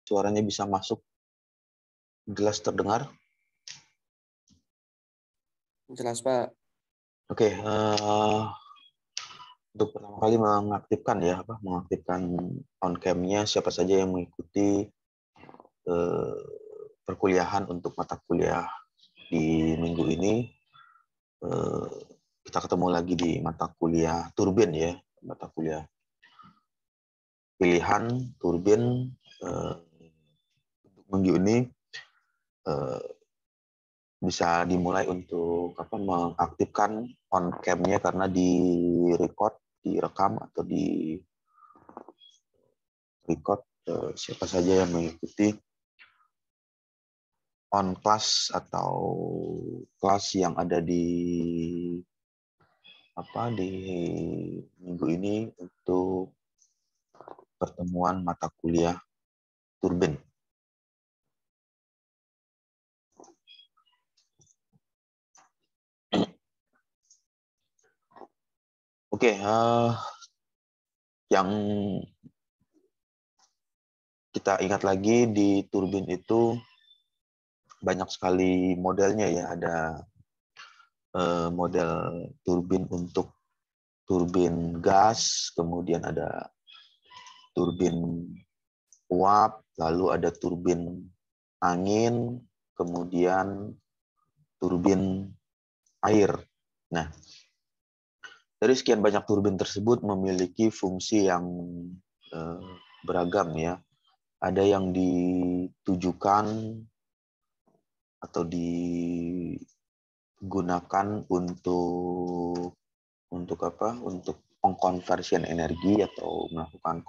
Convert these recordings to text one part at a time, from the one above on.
suaranya bisa masuk, jelas terdengar? Jelas, Pak. Oke, untuk pertama kali mengaktifkan on cam-nya siapa saja yang mengikuti perkuliahan untuk mata kuliah di minggu ini. Kita ketemu lagi di mata kuliah turbin ya, mata kuliah pilihan turbin. Untuk minggu ini bisa dimulai untuk mengaktifkan on cam-nya karena direkam atau di record siapa saja yang mengikuti on class atau kelas yang ada di minggu ini untuk pertemuan mata kuliah turbin. Oke, yang kita ingat lagi di turbin itu banyak sekali modelnya ya. Ada model turbin untuk turbin gas, kemudian ada turbin uap, lalu ada turbin angin, kemudian turbin air. Nah, dari sekian banyak turbin tersebut memiliki fungsi yang beragam ya. Ada yang ditujukan atau digunakan untuk pengkonversian energi atau melakukan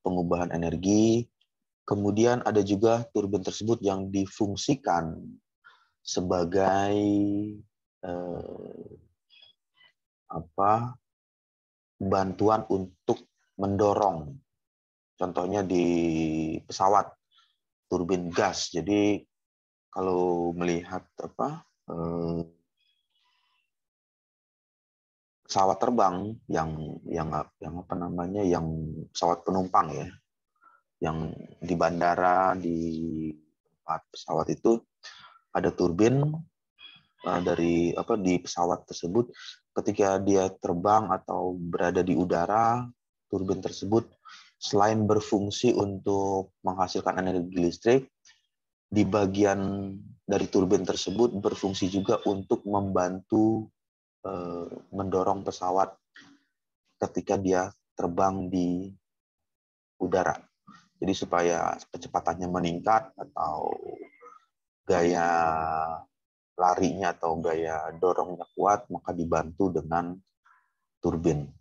pengubahan energi. Kemudian ada juga turbin tersebut yang difungsikan sebagai bantuan untuk mendorong. Contohnya di pesawat turbin gas. Jadi kalau melihat pesawat terbang yang pesawat penumpang ya, yang di bandara, di tempat pesawat itu ada turbin di pesawat tersebut. Ketika dia terbang atau berada di udara, turbin tersebut selain berfungsi untuk menghasilkan energi listrik, di bagian dari turbin tersebut berfungsi juga untuk membantu mendorong pesawat ketika dia terbang di udara. Jadi supaya kecepatannya meningkat atau gaya larinya atau gaya dorongnya kuat, maka dibantu dengan turbin.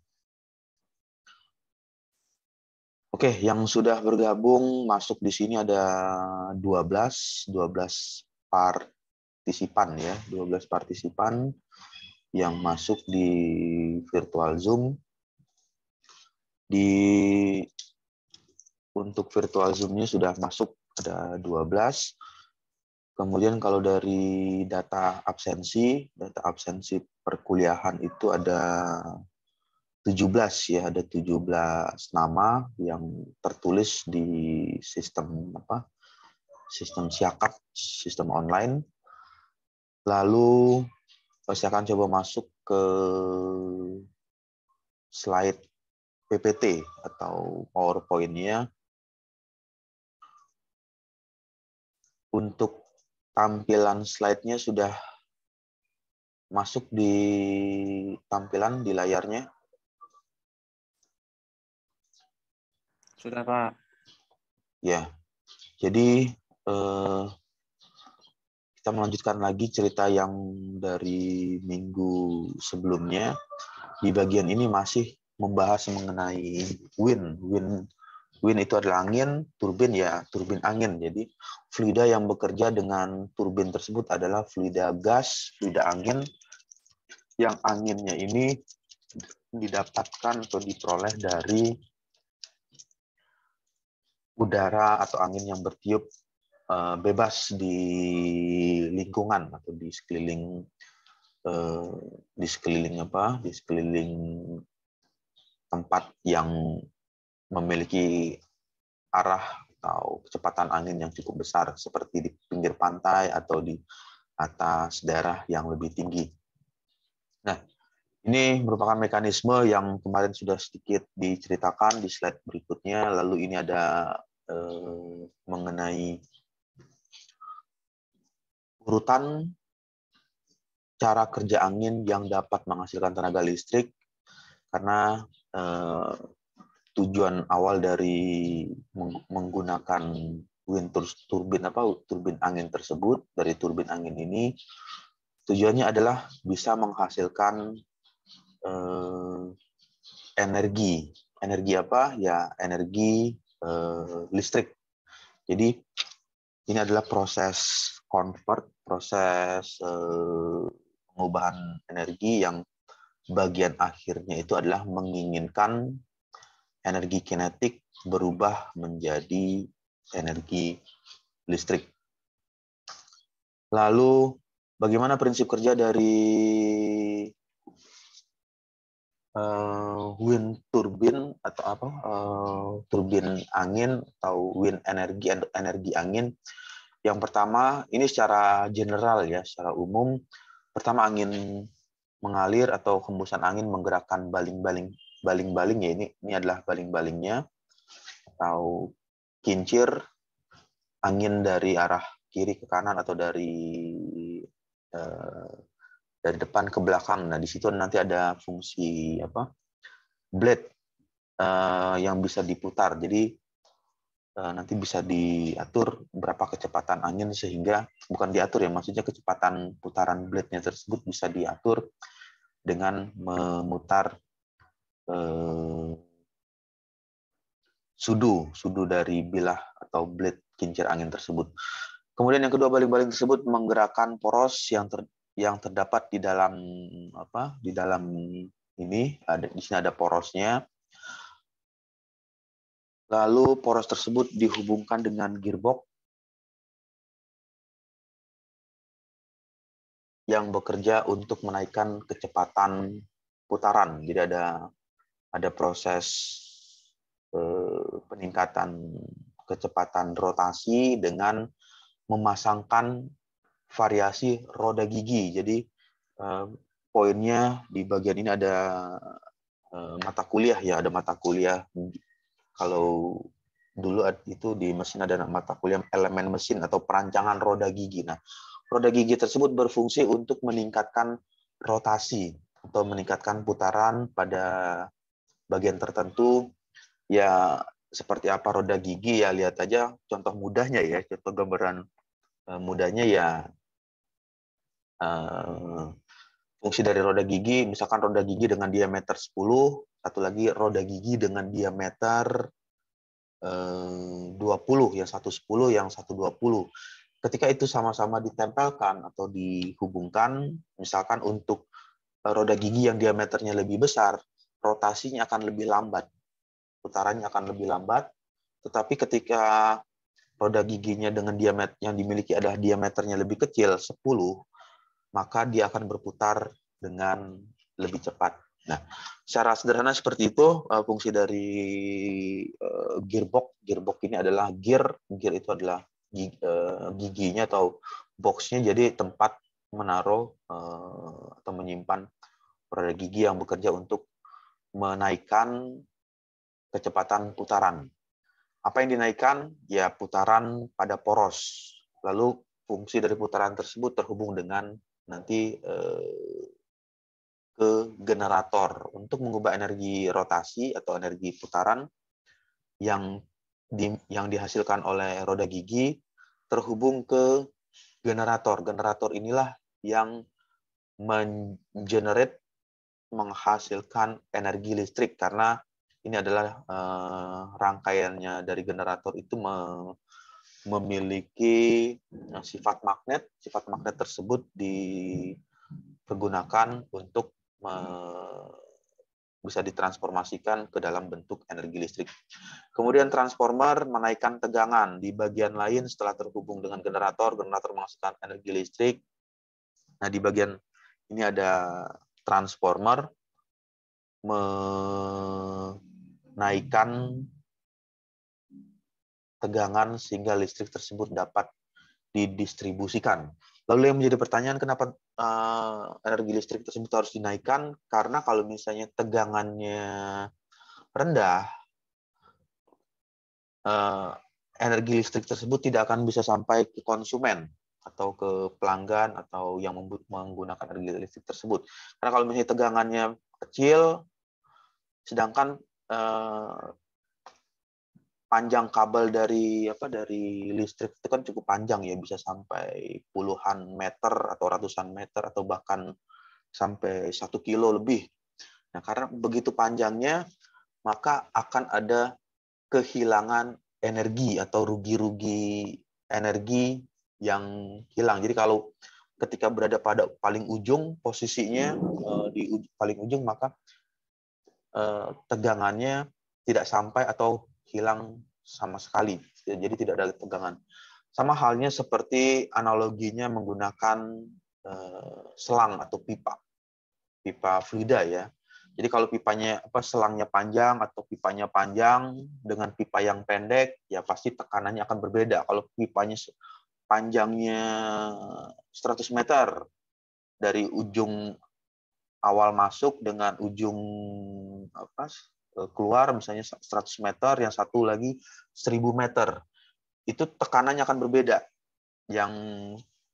Oke, yang sudah bergabung masuk di sini ada 12 partisipan ya, 12 partisipan yang masuk di virtual Zoom. Untuk virtual Zoom-nya sudah masuk ada 12. Kemudian kalau dari data absensi perkuliahan itu ada 17 ya, ada 17 nama yang tertulis di sistem Siakap, sistem online. Lalu saya akan coba masuk ke slide PPT atau PowerPoint-nya. Untuk tampilan slide-nya sudah masuk di tampilan di layarnya. Sudah, Pak. Ya, jadi kita melanjutkan lagi cerita yang dari minggu sebelumnya. Di bagian ini masih membahas mengenai wind. Wind itu adalah angin, turbin ya turbin angin. Jadi fluida yang bekerja dengan turbin tersebut adalah fluida gas, fluida angin. Yang anginnya ini didapatkan atau diperoleh dari udara atau angin yang bertiup bebas di lingkungan atau di sekeliling tempat yang memiliki arah atau kecepatan angin yang cukup besar seperti di pinggir pantai atau di atas daerah yang lebih tinggi. Nah, ini merupakan mekanisme yang kemarin sudah sedikit diceritakan di slide berikutnya. Lalu ini ada mengenai urutan cara kerja angin yang dapat menghasilkan tenaga listrik, karena tujuan awal dari menggunakan turbin angin tersebut, dari turbin angin ini tujuannya adalah bisa menghasilkan energi apa ya, energi listrik. Jadi ini adalah proses proses pengubahan energi yang bagian akhirnya itu adalah menginginkan energi kinetik berubah menjadi energi listrik. Lalu bagaimana prinsip kerja dari wind turbine atau apa, turbin angin atau wind energi angin? Yang pertama, ini secara general ya, secara umum, pertama angin mengalir atau hembusan angin menggerakkan baling-baling ya, ini adalah baling-balingnya atau kincir angin dari arah kiri ke kanan atau dari depan ke belakang. Nah, di situ nanti ada fungsi apa? Blade yang bisa diputar. Jadi nanti bisa diatur berapa kecepatan angin, sehingga bukan diatur ya, maksudnya kecepatan putaran blade-nya tersebut bisa diatur dengan memutar sudu dari bilah atau blade kincir angin tersebut. Kemudian yang kedua, baling-baling tersebut menggerakkan poros yang terdapat di dalam apa? Di dalam ini di sini ada porosnya. Lalu poros tersebut dihubungkan dengan gearbox yang bekerja untuk menaikkan kecepatan putaran. Jadi ada proses peningkatan kecepatan rotasi dengan memasangkan variasi roda gigi. Jadi poinnya di bagian ini ada mata kuliah ya, ada mata kuliah. Kalau dulu itu di mesin ada mata kuliah elemen mesin atau perancangan roda gigi. Nah, roda gigi tersebut berfungsi untuk meningkatkan rotasi atau meningkatkan putaran pada bagian tertentu. Ya, seperti apa roda gigi ya, lihat aja contoh mudahnya ya, contoh gambaran mudahnya ya, fungsi dari roda gigi, misalkan roda gigi dengan diameter 10, satu lagi roda gigi dengan diameter 20, yang satu 10, yang satu 20. Ketika itu sama-sama ditempelkan atau dihubungkan, misalkan untuk roda gigi yang diameternya lebih besar, rotasinya akan lebih lambat, putarannya akan lebih lambat. Tetapi ketika roda giginya dengan diameter yang dimiliki adalah diameternya lebih kecil, 10, maka dia akan berputar dengan lebih cepat. Nah, secara sederhana seperti itu fungsi dari gearbox. Gearbox ini adalah gear itu adalah giginya atau boxnya, jadi tempat menaruh atau menyimpan roda gigi yang bekerja untuk menaikkan kecepatan putaran. Apa yang dinaikkan? Ya, putaran pada poros. Lalu fungsi dari putaran tersebut terhubung dengan nanti ke generator untuk mengubah energi rotasi atau energi putaran yang dihasilkan oleh roda gigi terhubung ke generator. Generator inilah yang menghasilkan energi listrik, karena ini adalah rangkaiannya dari generator itu memiliki sifat magnet. Sifat magnet tersebut dipergunakan untuk bisa ditransformasikan ke dalam bentuk energi listrik. Kemudian transformer menaikkan tegangan di bagian lain setelah terhubung dengan generator. Generator menghasilkan energi listrik. Nah, di bagian ini ada transformer menaikkan tegangan sehingga listrik tersebut dapat didistribusikan. Lalu yang menjadi pertanyaan, kenapa energi listrik tersebut harus dinaikkan? Karena kalau misalnya tegangannya rendah, energi listrik tersebut tidak akan bisa sampai ke konsumen atau ke pelanggan atau yang menggunakan energi listrik tersebut. Karena kalau misalnya tegangannya kecil, sedangkan panjang kabel dari listrik itu kan cukup panjang ya, bisa sampai puluhan meter atau ratusan meter atau bahkan sampai 1 kilo lebih. Nah, karena begitu panjangnya, maka akan ada kehilangan energi atau rugi-rugi energi yang hilang. Jadi kalau ketika berada pada paling ujung, posisinya di paling ujung, maka tegangannya tidak sampai atau hilang sama sekali. Jadi tidak ada tegangan. Sama halnya seperti analoginya menggunakan selang atau pipa fluida ya. Jadi kalau selangnya panjang atau pipanya panjang dengan pipa yang pendek, ya pasti tekanannya akan berbeda. Kalau pipanya panjangnya 100 meter dari ujung awal masuk dengan ujung keluar misalnya 100 meter, yang satu lagi 1000 meter. Itu tekanannya akan berbeda. Yang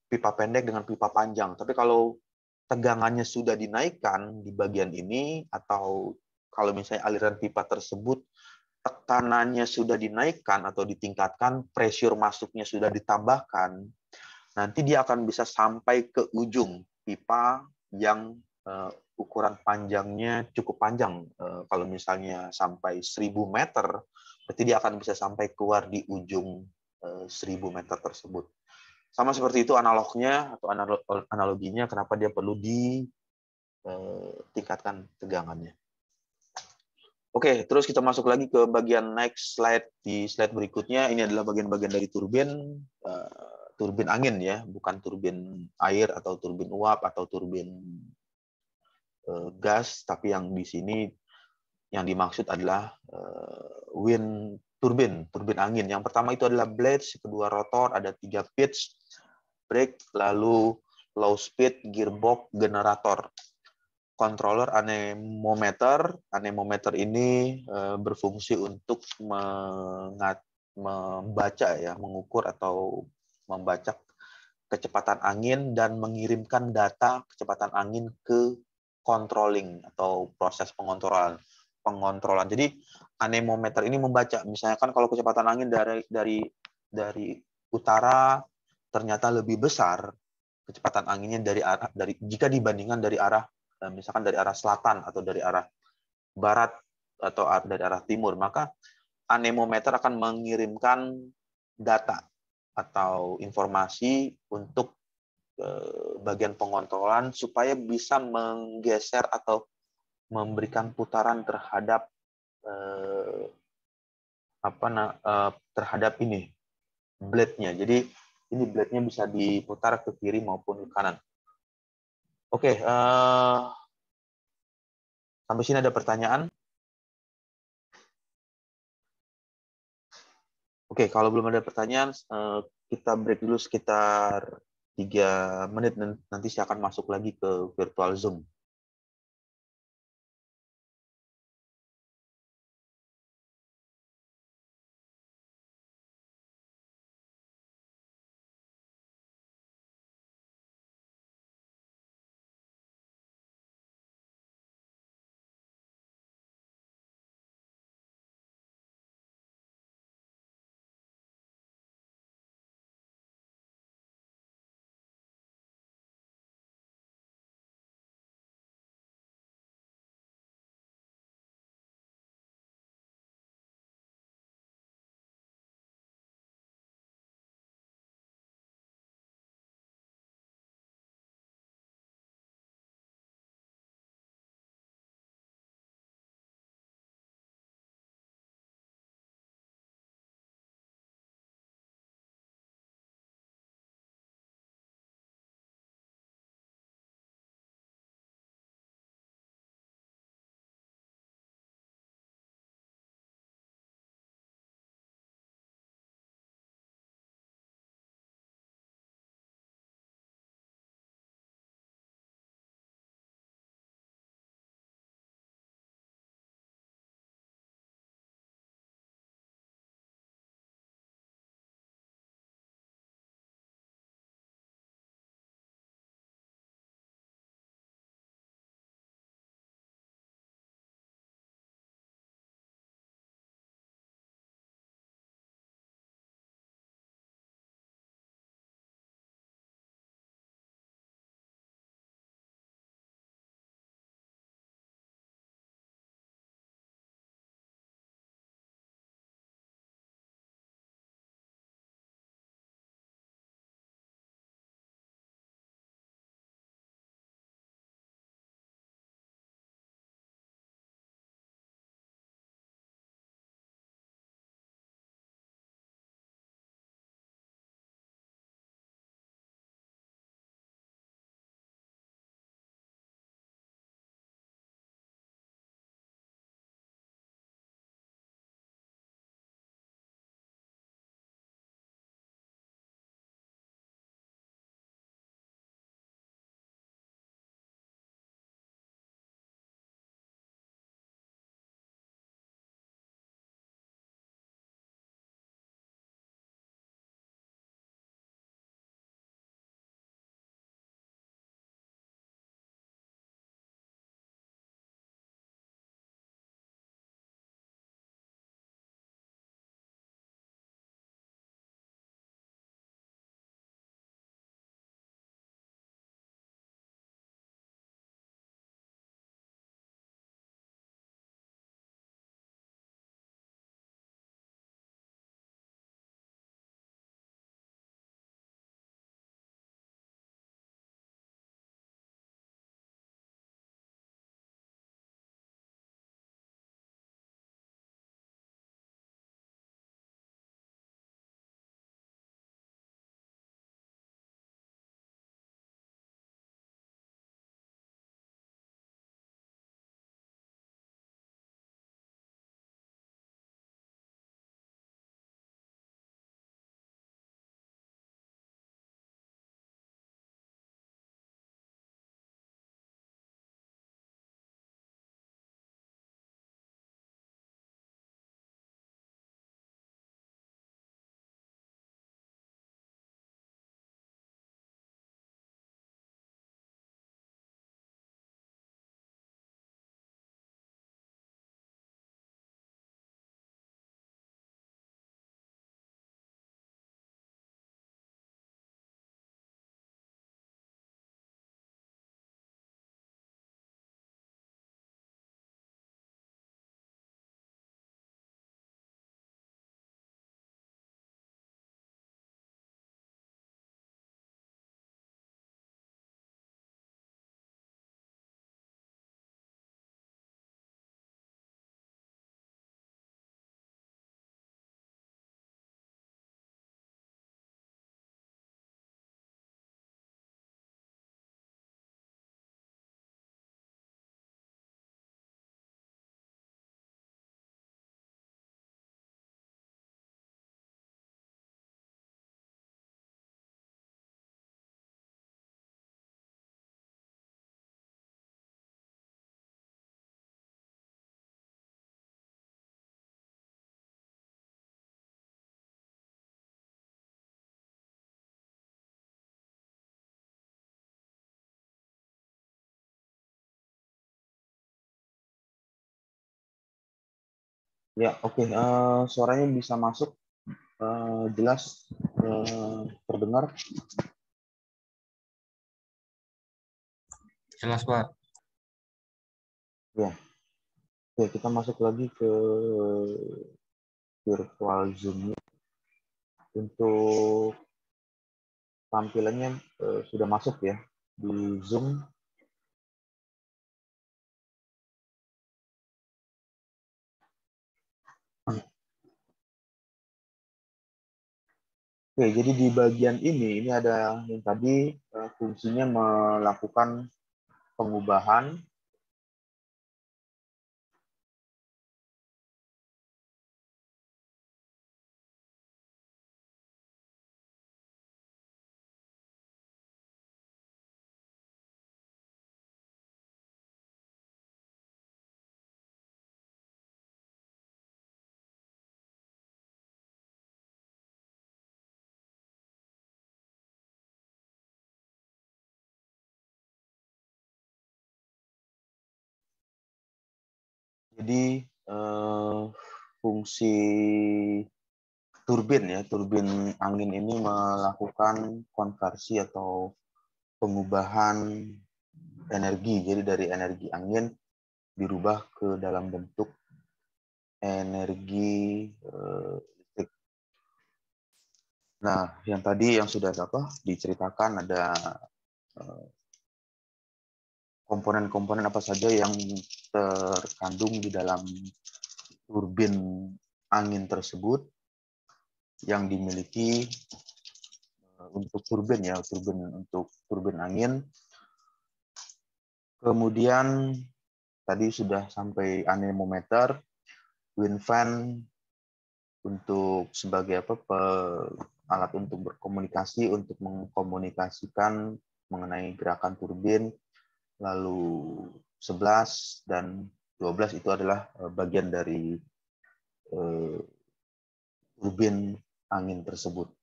pipa pendek dengan pipa panjang. Tapi kalau tegangannya sudah dinaikkan di bagian ini, atau kalau misalnya aliran pipa tersebut tekanannya sudah dinaikkan atau ditingkatkan, pressure masuknya sudah ditambahkan, nanti dia akan bisa sampai ke ujung pipa yang ukuran panjangnya cukup panjang. Kalau misalnya sampai 1000 meter, berarti dia akan bisa sampai keluar di ujung 1000 meter tersebut. Sama seperti itu analognya atau analoginya kenapa dia perlu ditingkatkan tegangannya. Oke, terus kita masuk lagi ke bagian next slide. Di slide berikutnya, ini adalah bagian-bagian dari turbin angin ya, bukan turbin air atau turbin uap atau turbin gas, tapi yang di sini yang dimaksud adalah wind turbin angin. Yang pertama itu adalah blades, kedua rotor, ada 3 pitch, brake, lalu low speed, gearbox, generator. Controller anemometer. Anemometer ini berfungsi untuk membaca ya, mengukur atau membaca kecepatan angin dan mengirimkan data kecepatan angin ke controlling atau proses pengontrolan. Jadi anemometer ini membaca, misalnya kan kalau kecepatan angin dari utara ternyata lebih besar kecepatan anginnya jika dibandingkan dari arah misalkan dari arah selatan atau dari arah barat atau dari arah timur, maka anemometer akan mengirimkan data atau informasi untuk bagian pengontrolan supaya bisa menggeser atau memberikan putaran terhadap terhadap ini blade-nya. Jadi ini blade-nya bisa diputar ke kiri maupun ke kanan. Oke, sampai sini ada pertanyaan? Oke, kalau belum ada pertanyaan, kita break dulu sekitar 3 menit, nanti saya akan masuk lagi ke virtual Zoom. Ya, oke. Suaranya bisa masuk, jelas, terdengar. Jelas, Pak. Ya, oke, kita masuk lagi ke virtual Zoom. Untuk tampilannya sudah masuk ya di Zoom. Oke, jadi di bagian ini ada yang tadi fungsinya melakukan pengubahan. Jadi fungsi turbin ya, turbin angin ini melakukan konversi atau pengubahan energi. Jadi dari energi angin dirubah ke dalam bentuk energi listrik. Nah, yang tadi yang sudah diceritakan ada komponen-komponen apa saja yang terkandung di dalam turbin angin tersebut yang dimiliki untuk turbin ya, untuk turbin angin. Kemudian tadi sudah sampai anemometer, wind fan untuk sebagai alat untuk berkomunikasi, untuk mengkomunikasikan mengenai gerakan turbin. Lalu 11 dan 12 itu adalah bagian dari turbin angin tersebut.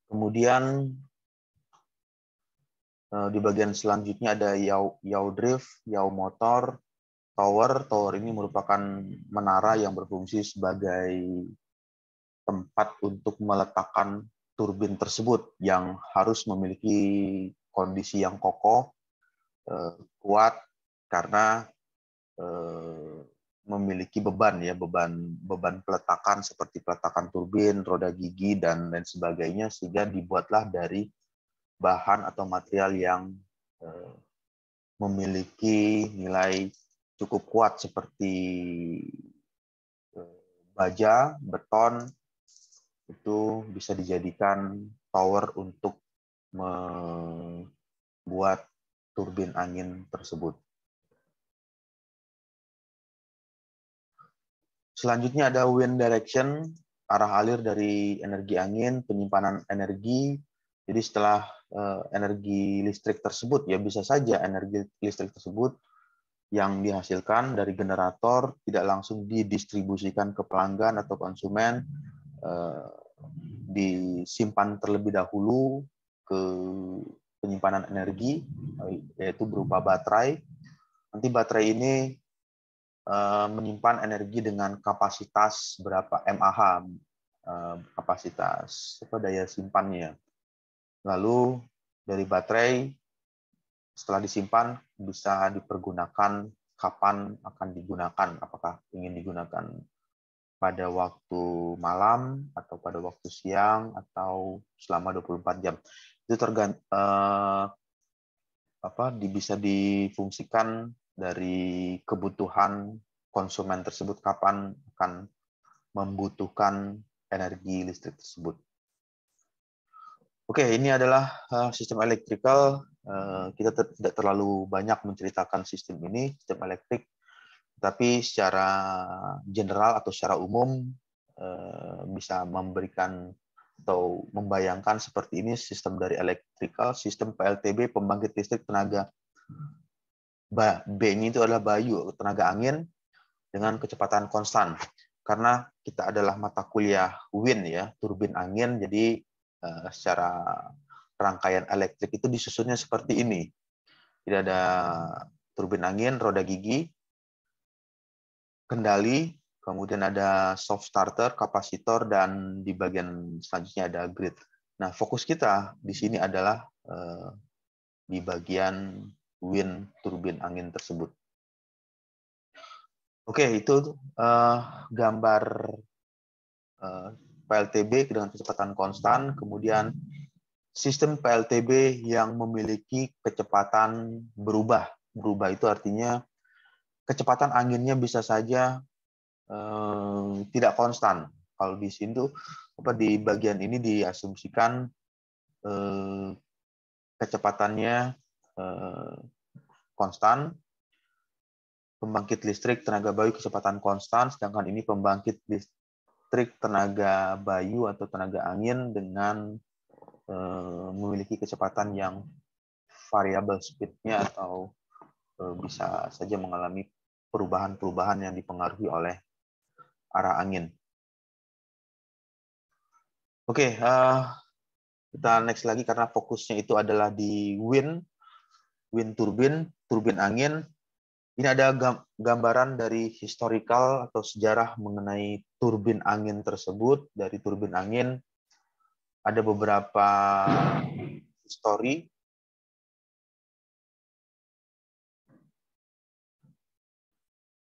Kemudian di bagian selanjutnya ada yaw drift, yaw motor, tower. Tower ini merupakan menara yang berfungsi sebagai tempat untuk meletakkan turbin tersebut yang harus memiliki kondisi yang kokoh, kuat, karena memiliki beban ya, beban peletakan seperti peletakan turbin, roda gigi dan lain sebagainya, sehingga dibuatlah dari bahan atau material yang memiliki nilai cukup kuat seperti baja, beton. Itu bisa dijadikan tower untuk membuat turbin angin tersebut. Selanjutnya ada wind direction, arah alir dari energi angin, penyimpanan energi. Jadi setelah energi listrik tersebut, ya bisa saja energi listrik tersebut yang dihasilkan dari generator tidak langsung didistribusikan ke pelanggan atau konsumen, disimpan terlebih dahulu ke penyimpanan energi, yaitu berupa baterai. Nanti baterai ini menyimpan energi dengan kapasitas berapa mAh, kapasitas daya simpannya. Lalu dari baterai setelah disimpan bisa dipergunakan kapan akan digunakan, apakah ingin digunakan pada waktu malam atau pada waktu siang atau selama 24 jam. Itu bisa difungsikan dari kebutuhan konsumen tersebut kapan akan membutuhkan energi listrik tersebut. Oke, ini adalah sistem elektrikal. Kita tidak terlalu banyak menceritakan sistem ini, sistem elektrik, tapi secara general atau secara umum bisa memberikan atau membayangkan seperti ini sistem dari elektrikal, sistem PLTB, pembangkit listrik tenaga B-nya itu adalah Bayu, tenaga angin dengan kecepatan konstan. Karena kita adalah mata kuliah wind ya, turbin angin, jadi secara rangkaian elektrik itu disusunnya seperti ini. Jadi ada turbin angin, roda gigi, kendali, kemudian ada soft starter, kapasitor, dan di bagian selanjutnya ada grid. Nah, fokus kita di sini adalah di bagian wind turbin angin tersebut. Oke, itu gambar PLTB dengan kecepatan konstan, kemudian sistem PLTB yang memiliki kecepatan berubah. Berubah itu artinya kecepatan anginnya bisa saja tidak konstan. Kalau di sini tuh di bagian ini diasumsikan kecepatannya konstan, pembangkit listrik tenaga bayu kecepatan konstan, sedangkan ini pembangkit listrik tenaga bayu atau tenaga angin dengan memiliki kecepatan yang variabel speed-nya atau bisa saja mengalami perubahan-perubahan yang dipengaruhi oleh arah angin. Oke, kita next lagi karena fokusnya itu adalah di wind turbin, turbin angin. Ini ada gambaran dari historical atau sejarah mengenai turbin angin tersebut. Dari turbin angin ada beberapa histori